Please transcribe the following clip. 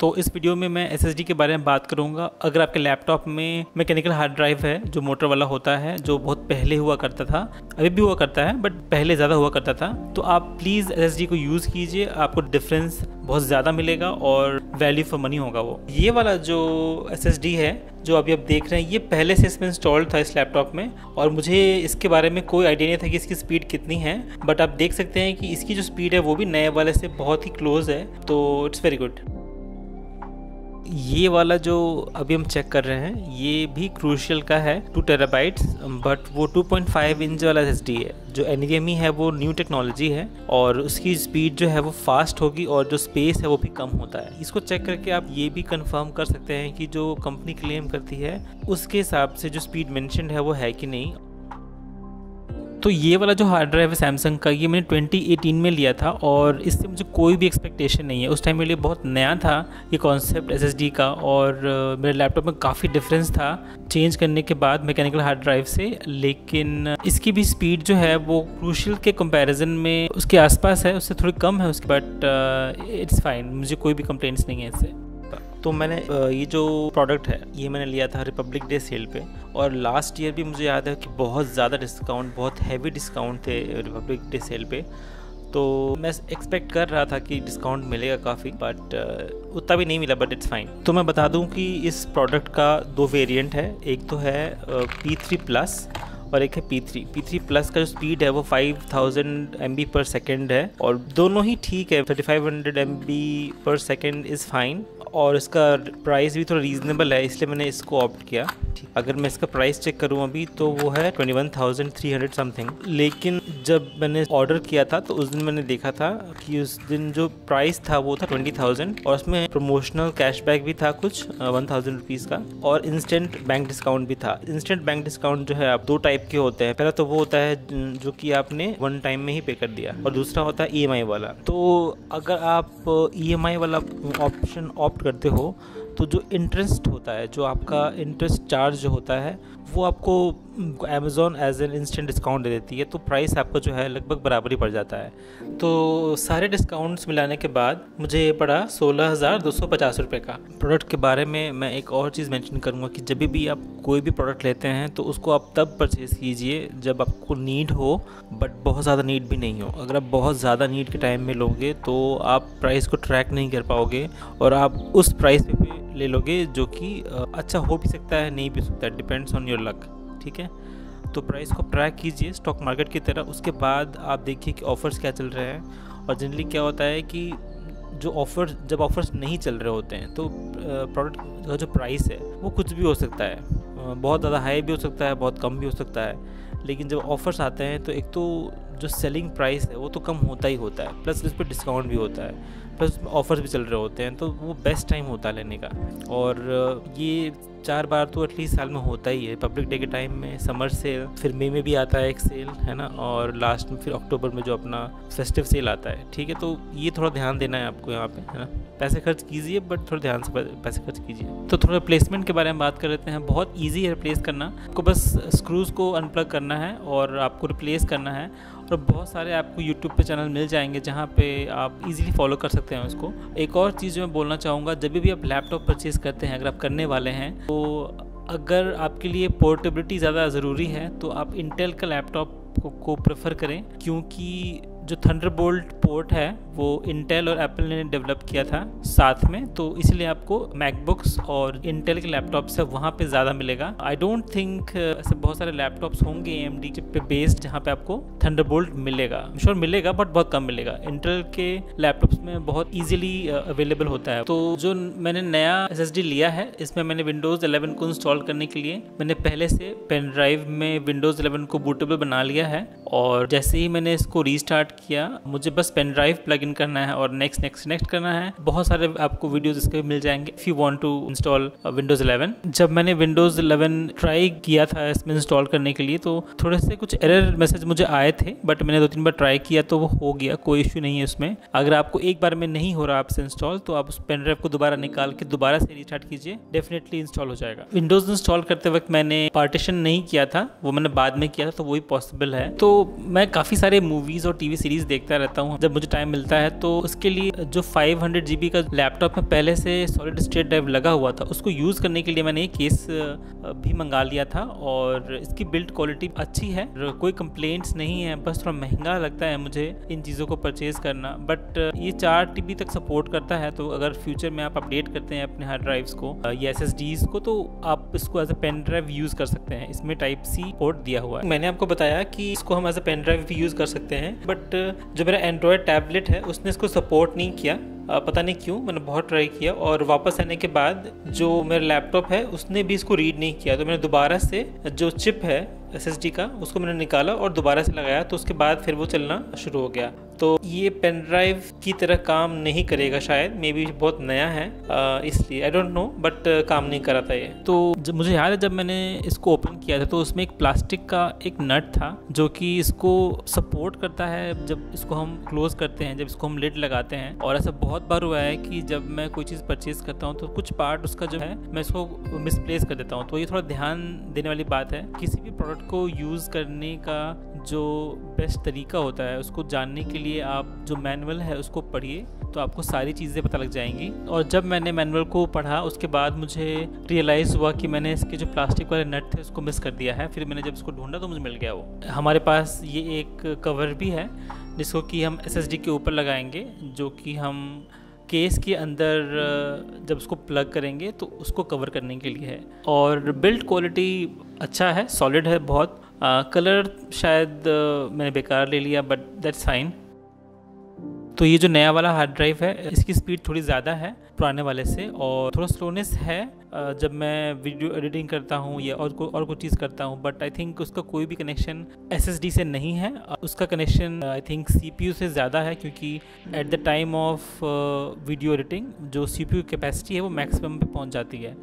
तो इस वीडियो में मैं SSD के बारे में बात करूंगा। अगर आपके लैपटॉप में मैकेनिकल हार्ड ड्राइव है जो मोटर वाला होता है, जो बहुत पहले हुआ करता था, अभी भी हुआ करता है बट पहले ज़्यादा हुआ करता था, तो आप प्लीज़ SSD को यूज़ कीजिए। आपको डिफरेंस बहुत ज़्यादा मिलेगा और वैल्यू फॉर मनी होगा वो। ये वाला जो SSD है जो अभी आप देख रहे हैं, ये पहले से इसमें इंस्टॉल्ड था इस लैपटॉप में, और मुझे इसके बारे में कोई आइडिया नहीं था कि इसकी स्पीड कितनी है। बट आप देख सकते हैं कि इसकी जो स्पीड है वो भी नए वाले से बहुत ही क्लोज है, तो इट्स वेरी गुड। ये वाला जो अभी हम चेक कर रहे हैं ये भी क्रूशियल का है, 2 TB, बट वो 2.5 इंच वाला SSD है। जो NVMe है वो न्यू टेक्नोलॉजी है और उसकी स्पीड जो है वो फास्ट होगी और जो स्पेस है वो भी कम होता है। इसको चेक करके आप ये भी कंफर्म कर सकते हैं कि जो कंपनी क्लेम करती है उसके हिसाब से जो स्पीड मेंशन्ड है वो है कि नहीं। तो ये वाला जो हार्ड ड्राइव है सैमसंग का, ये मैंने 2018 में लिया था और इससे मुझे कोई भी एक्सपेक्टेशन नहीं है। उस टाइम मेरे लिए बहुत नया था ये कॉन्सेप्ट SSD का, और मेरे लैपटॉप में काफ़ी डिफरेंस था चेंज करने के बाद मैकेनिकल हार्ड ड्राइव से। लेकिन इसकी भी स्पीड जो है वो क्रूशियल के कंपैरिजन में उसके आसपास है, उससे थोड़ी कम है उसकी, बट इट्स फाइन, मुझे कोई भी कंप्लेंट्स नहीं है इससे। तो मैंने ये जो प्रोडक्ट है ये मैंने लिया था रिपब्लिक डे सेल पे, और लास्ट ईयर भी मुझे याद है कि बहुत ज़्यादा डिस्काउंट, बहुत हैवी डिस्काउंट थे रिपब्लिक डे सेल पे। तो मैं एक्सपेक्ट कर रहा था कि डिस्काउंट मिलेगा काफ़ी, बट उतना भी नहीं मिला, बट इट्स फाइन। तो मैं बता दूं कि इस प्रोडक्ट का 2 वेरिएंट है, एक तो है P3+ और एक है P3+ का जो स्पीड है वो 5000 MB/s है, और दोनों ही ठीक है। 3500 MB/s इज़ फाइन, और इसका प्राइस भी थोड़ा रीज़नेबल है, इसलिए मैंने इसको ऑप्ट किया। अगर मैं इसका प्राइस चेक करूँ अभी तो वो है 21,300 समथिंग। लेकिन जब मैंने ऑर्डर किया था तो उस दिन मैंने देखा था कि उस दिन जो प्राइस था वो था 20,000, और उसमें प्रमोशनल कैशबैक भी था कुछ 1,000 रुपीज़ का, और इंस्टेंट बैंक डिस्काउंट भी था। इंस्टेंट बैंक डिस्काउंट जो है आप 2 टाइप के होते हैं। पहला तो वो होता है जो कि आपने 1 टाइम में ही पे कर दिया, और दूसरा होता है EMI वाला। तो अगर आप EMI वाला ऑप्शन ऑप्ट करते हो तो जो इंटरेस्ट होता है, जो आपका इंटरेस्ट चार्ज जो होता है, वो आपको Amazon as an instant discount दे देती है, तो प्राइस आपका जो है लगभग बराबर ही पड़ जाता है। तो सारे डिस्काउंट्स मिलाने के बाद मुझे ये पड़ा 16,250 रुपये का। प्रोडक्ट के बारे में मैं एक और चीज़ मेंशन करूँगा कि जब भी आप कोई भी प्रोडक्ट लेते हैं तो उसको आप तब परचेज़ कीजिए जब आपको नीड हो, बट बहुत ज़्यादा नीड भी नहीं हो। अगर आप बहुत ज़्यादा नीड के टाइम में लोगे तो आप प्राइस को ट्रैक नहीं कर पाओगे, और आप उस प्राइस पे ले लोगे जो कि अच्छा हो भी सकता है, नहीं भी सकता है, डिपेंड्स ऑन योर लक। ठीक है, तो प्राइस को ट्रैक कीजिए स्टॉक मार्केट की तरह। उसके बाद आप देखिए कि ऑफ़र्स क्या चल रहे हैं, और जनरली क्या होता है कि जब ऑफ़र्स नहीं चल रहे होते हैं तो प्रोडक्ट का जो प्राइस है वो कुछ भी हो सकता है, बहुत ज़्यादा हाई भी हो सकता है, बहुत कम भी हो सकता है। लेकिन जब ऑफ़र्स आते हैं तो एक तो जो सेलिंग प्राइस है वो तो कम होता ही होता है, प्लस इस पर डिस्काउंट भी होता है, प्लस ऑफ़र्स भी चल रहे होते हैं, तो वो बेस्ट टाइम होता है लेने का। और ये 4 बार तो एटलीस्ट साल में होता ही है। पब्लिक डे के टाइम में समर सेल, फिर मई में भी आता है एक सेल, है ना, और लास्ट में फिर अक्टूबर में जो अपना फेस्टिव सेल आता है। ठीक है, तो ये थोड़ा ध्यान देना है आपको यहाँ पे, है ना। पैसे खर्च कीजिए बट थोड़ा ध्यान से पैसे खर्च कीजिए। तो थोड़ा रिप्लेसमेंट के बारे में बात कर लेते हैं। बहुत ईजी है रिप्लेस करना, आपको बस स्क्रूज़ को अनप्लग करना है और आपको रिप्लेस करना है, और बहुत सारे आपको यूट्यूब पे चैनल मिल जाएंगे जहाँ पे आप इजीली फॉलो कर सकते हैं उसको। एक और चीज़ जो मैं बोलना चाहूँगा, जब भी आप लैपटॉप परचेज़ करते हैं, अगर आप करने वाले हैं, तो अगर आपके लिए पोर्टेबिलिटी ज़्यादा ज़रूरी है तो आप इंटेल का लैपटॉप को प्रेफर करें, क्योंकि जो थंडरबोल्ट पोर्ट है वो इंटेल और एप्पल ने डेवलप किया था साथ में, तो इसलिए आपको मैकबुक्स और इंटेल के लैपटॉप से वहाँ पे ज़्यादा मिलेगा। आई डोंट थिंक ऐसे बहुत सारे लैपटॉप्स होंगे AMD चिप पे बेस्ड जहाँ पे आपको थंडरबोल्ट मिलेगा, श्योर मिलेगा, बट बहुत कम मिलेगा। इंटेल के लैपटॉप्स में बहुत ईजिली अवेलेबल होता है। तो जो मैंने नया SSD लिया है, इसमें मैंने विंडोज़ 11 को इंस्टॉल करने के लिए मैंने पहले से पेन ड्राइव में विंडोज़ 11 को बूटेबल बना लिया है, और जैसे ही मैंने इसको रीस्टार्ट किया, मुझे बस पेन ड्राइव प्लग इन करना है और नेक्स्ट करना है। बहुत सारे आपको वीडियोस इसके मिल जाएंगे if you want to install Windows 11। जब मैंने विंडोज़ 11 ट्राई किया था इसमें इंस्टॉल करने के लिए, तो थोड़े से कुछ एरर मैसेज मुझे आए थे, बट मैंने 2-3 बार ट्राई किया तो वो हो गया, कोई इश्यू नहीं है उसमें। अगर आपको एक बार में नहीं हो रहा आपसे इंस्टॉल, तो आप उस पेन ड्राइव को दोबारा निकाल के दोबारा से रीस्टार्ट कीजिए, डेफिनेटली इंस्टॉल हो जाएगा। विंडोज़ इंस्टॉल करते वक्त मैंने पार्टीशन नहीं किया था, वो मैंने बाद में किया था, तो वही पॉसिबल है। तो मैं काफ़ी सारे मूवीज़ और TV सीरीज़ देखता रहता हूँ जब मुझे टाइम मिलता है, तो उसके लिए जो 500 GB का लैपटॉप में पहले से सॉलिड स्टेट ड्राइव लगा हुआ था, उसको यूज़ करने के लिए मैंने एक केस भी मंगा लिया था और इसकी बिल्ड क्वालिटी अच्छी है, कोई कंप्लेंट्स नहीं है। बस थोड़ा महंगा लगता है मुझे इन चीज़ों को परचेज़ करना, बट ये 4 TB तक सपोर्ट करता है। तो अगर फ्यूचर में आप अपडेट करते हैं अपने हार्ड ड्राइव्स को या SSDs को, तो आप इसको as a pen drive use कर सकते हैं। इसमें Type-C पोर्ट दिया हुआ है। मैंने आपको बताया कि इसको हम एज अ पेन ड्राइव भी यूज़ कर सकते हैं, बट जो मेरा एंड्रॉयड टैबलेट है उसने इसको सपोर्ट नहीं किया। पता नहीं क्यों, मैंने बहुत ट्राई किया और वापस आने के बाद जो मेरा लैपटॉप है उसने भी इसको रीड नहीं किया। तो मैंने दोबारा से जो चिप है SSD का उसको मैंने निकाला और दोबारा से लगाया, तो उसके बाद फिर वो चलना शुरू हो गया। तो ये पेन ड्राइव की तरह काम नहीं करेगा शायद, मे बी बहुत नया है इसलिए, आई डोंट नो, बट काम नहीं कर रहा था ये। तो जब मुझे याद है जब मैंने इसको ओपन किया था तो उसमें एक प्लास्टिक का एक नट था जो कि इसको सपोर्ट करता है जब इसको हम क्लोज करते हैं, जब इसको हम लिड लगाते हैं। और ऐसा बहुत बार हुआ है कि जब मैं कोई चीज़ परचेज करता हूँ तो कुछ पार्ट उसका जो है मैं इसको मिसप्लेस कर देता हूँ। तो ये थोड़ा ध्यान देने वाली बात है। किसी भी प्रोडक्ट को यूज़ करने का जो बेस्ट तरीका होता है उसको जानने के लिए आप जो मैनुअल है उसको पढ़िए, तो आपको सारी चीज़ें पता लग जाएंगी। और जब मैंने मैनुअल को पढ़ा उसके बाद मुझे रियलाइज़ हुआ कि मैंने इसके जो प्लास्टिक वाले नट थे उसको मिस कर दिया है। फिर मैंने जब इसको ढूंढा तो मुझे मिल गया वो। हमारे पास ये एक कवर भी है जिसको कि हम SSD के ऊपर लगाएंगे, जो कि हम केस के अंदर जब उसको प्लग करेंगे तो उसको कवर करने के लिए है। और बिल्ड क्वालिटी अच्छा है, सॉलिड है बहुत। कलर शायद मैंने बेकार ले लिया, बट दैट्स फाइन। तो ये जो नया वाला हार्ड ड्राइव है इसकी स्पीड थोड़ी ज़्यादा है पुराने वाले से, और थोड़ा स्लोनेस है जब मैं वीडियो एडिटिंग करता हूँ या और कोई चीज़ करता हूँ। बट आई थिंक उसका कोई भी कनेक्शन SSD से नहीं है, उसका कनेक्शन आई थिंक CPU से ज़्यादा है, क्योंकि at the time of video editing जो CPU कैपेसिटी है वो मैक्सिमम पे पहुँच जाती है।